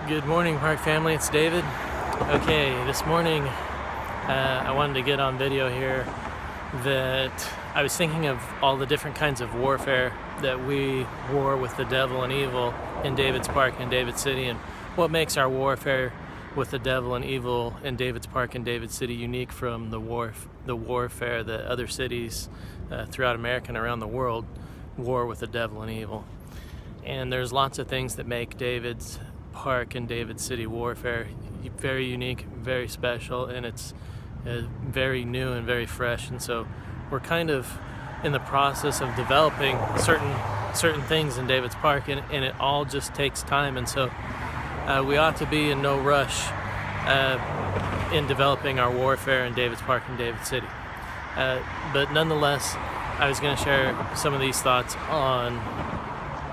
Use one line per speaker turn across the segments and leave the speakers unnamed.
Good morning, Park family. It's David. Okay, this morning I wanted to get on video here that I was thinking of all the different kinds of warfare that we war with the devil and evil in David's Park and David City, and what makes our warfare with the devil and evil in David's Park and David City unique from the warfare that other cities throughout America and around the world war with the devil and evil. And there's lots of things that make David's Park and David City warfare very unique, very special, and it's very new and very fresh. And so we're kind of in the process of developing certain things in David's Park, and it all just takes time. And so we ought to be in no rush in developing our warfare in David's Park and David City. But nonetheless, I was going to share some of these thoughts on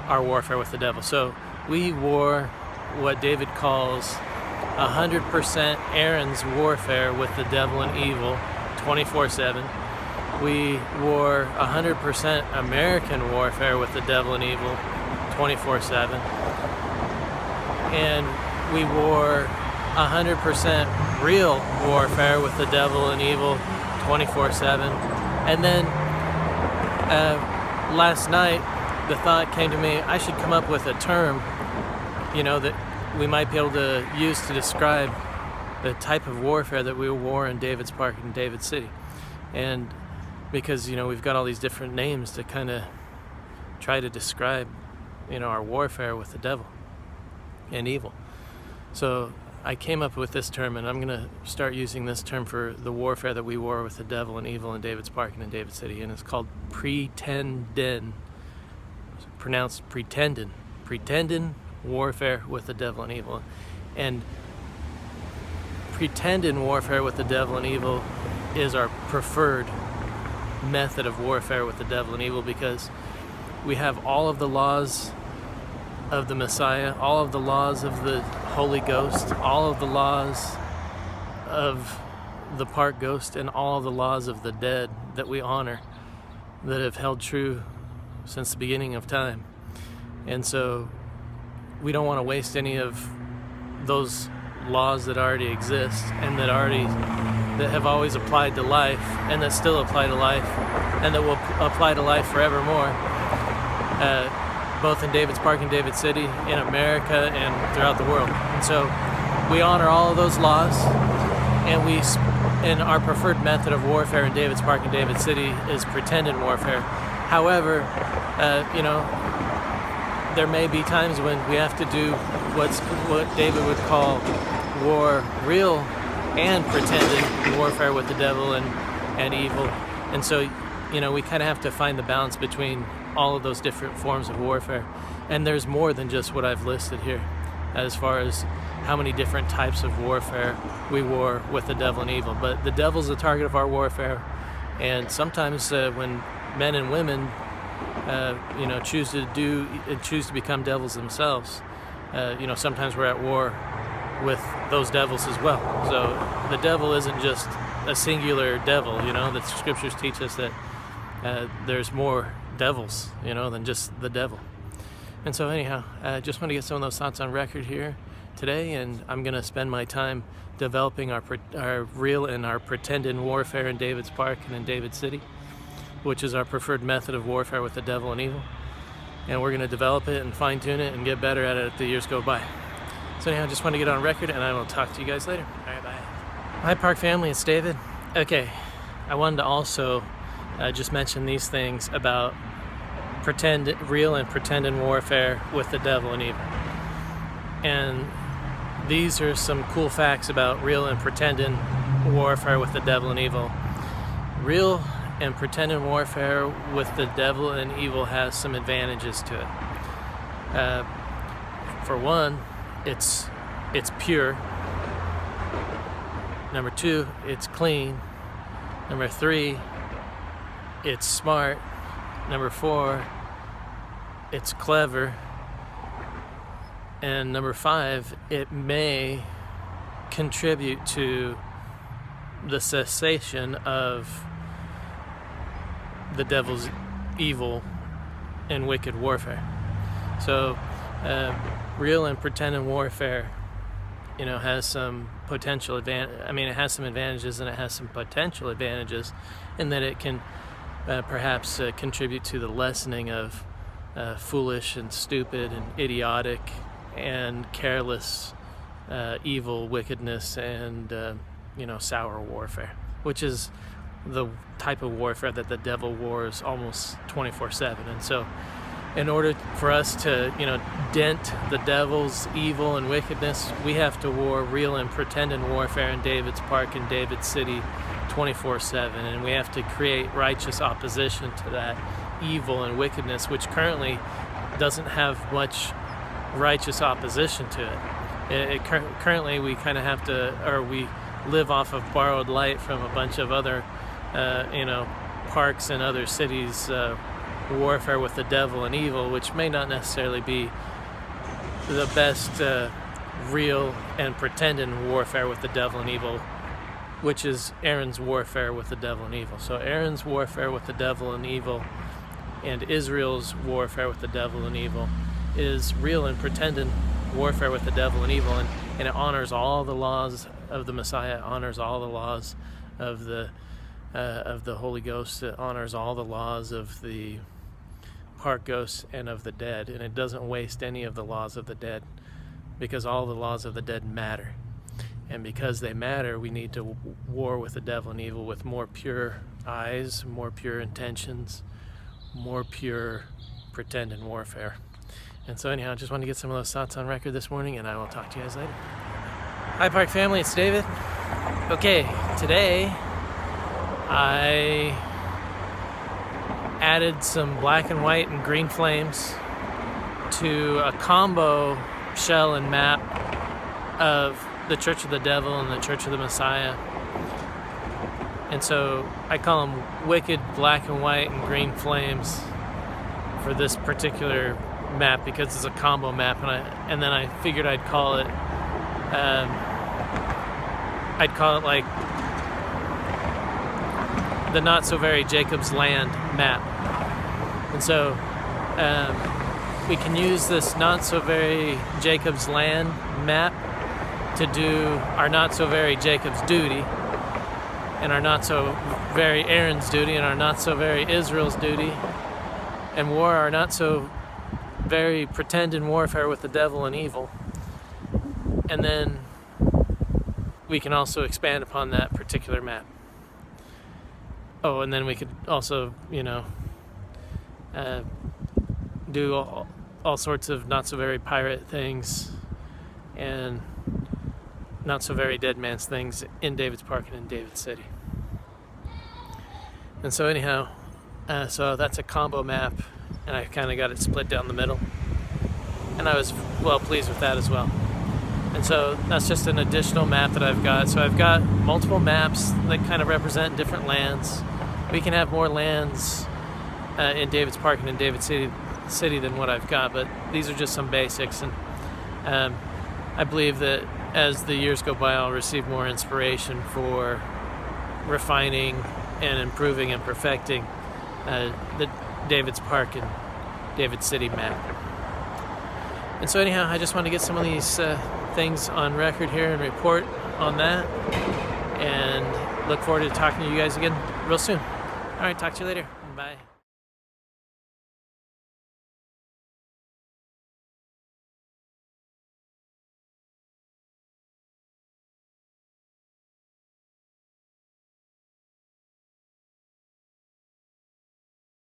our warfare with the devil. So we war what David calls 100% Eryn's warfare with the devil and evil 24/7. We war 100% American warfare with the devil and evil 24/7. And we war 100% real warfare with the devil and evil 24/7. And then last night the thought came to me, I should come up with a term, that we might be able to use to describe the type of warfare that we war in David's Park and David City. And because, we've got all these different names to kind of try to describe, our warfare with the devil and evil. So I came up with this term, and I'm going to start using this term for the warfare that we war with the devil and evil in David's Park and in David City, and it's called pretendin'. Pronounced pretendin' warfare with the devil and evil. And pretendin' warfare with the devil and evil is our preferred method of warfare with the devil and evil, because we have all of the laws of the Messiah, all of the laws of the Holy Ghost, all of the laws of the Park Ghost, and all of the laws of the dead that we honor, that have held true since the beginning of time. And so we don't want to waste any of those laws that already exist and that have always applied to life, and that still apply to life, and that will apply to life forevermore, both in David's Park and David City, in America, and throughout the world. And so we honor all of those laws, and our preferred method of warfare in David's Park and David City is pretended warfare. However, there may be times when we have to do what David would call real and pretended warfare with the devil and evil. And so, we kind of have to find the balance between all of those different forms of warfare. And there's more than just what I've listed here as far as how many different types of warfare we war with the devil and evil. But the devil's the target of our warfare, and sometimes when men and women choose to become devils themselves, sometimes we're at war with those devils as well. So the devil isn't just a singular devil. The scriptures teach us that there's more devils, than just the devil. And so anyhow, I just want to get some of those thoughts on record here today, and I'm going to spend my time developing our real and our pretended warfare in David's Park and in David City, which is our preferred method of warfare with the devil and evil. And we're going to develop it and fine-tune it and get better at it as the years go by. So anyhow, I just want to get on record, and I will talk to you guys later. All right, bye. Hi, Park family. It's David. Okay, I wanted to also just mention these things about real and pretended warfare with the devil and evil. And these are some cool facts about real and pretended warfare with the devil and evil. Real and pretended warfare with the devil and evil has some advantages to it. For one, it's pure. Number two, it's clean. Number three, it's smart. Number four, it's clever. And number five, it may contribute to the cessation of the devil's evil and wicked warfare. So real and pretended warfare has some potential it has some advantages and it has some potential advantages in that it can perhaps contribute to the lessening of foolish and stupid and idiotic and careless evil, wickedness, and sour warfare, which is the type of warfare that the devil wars almost 24/7. And so in order for us to dent the devil's evil and wickedness, we have to war real and pretended warfare in David's Park and David's City 24/7, and we have to create righteous opposition to that evil and wickedness, which currently doesn't have much righteous opposition to it. Currently we kind of have to, or we live off of borrowed light from a bunch of other parks and other cities' warfare with the devil and evil, which may not necessarily be the best real and pretended warfare with the devil and evil, which is Eryn's warfare with the devil and evil. So Eryn's warfare with the devil and evil and Israel's warfare with the devil and evil is real and pretended warfare with the devil and evil, and it honors all the laws of the Messiah, it honors all the laws of the Holy Ghost, it honors all the laws of the park ghosts and of the dead, and it doesn't waste any of the laws of the dead, because all the laws of the dead matter. And because they matter, we need to war with the devil and evil with more pure eyes, more pure intentions, more pure pretended warfare. And so anyhow, I just wanted to get some of those thoughts on record this morning, and I will talk to you guys later. Hi Park family, it's David. Okay, today I added some black and white and green flames to a combo shell and map of the Church of the Devil and the Church of the Messiah. And so I call them wicked black and white and green flames for this particular map because it's a combo map, and then I figured I'd call it like the Not So Very Jacob's Land map. And so we can use this Not So Very Jacob's Land map to do our Not So Very Jacob's duty, and our Not So Very Eryn's duty, and our Not So Very Israel's duty, and war our Not So Very pretended warfare with the devil and evil. And then we can also expand upon that particular map. Oh, and then we could also, do all sorts of not so very pirate things and not so very dead man's things in David's Park and in David's City. And so anyhow, so that's a combo map, and I kind of got it split down the middle, and I was well pleased with that as well. And so that's just an additional map that I've got. So I've got multiple maps that kind of represent different lands. We can have more lands in David's Park and in David's City than what I've got, but these are just some basics. And I believe that as the years go by, I'll receive more inspiration for refining and improving and perfecting the David's Park and David's City map. And so anyhow, I just want to get some of these things on record here and report on that, and look forward to talking to you guys again real soon. All right, talk to you later. Bye.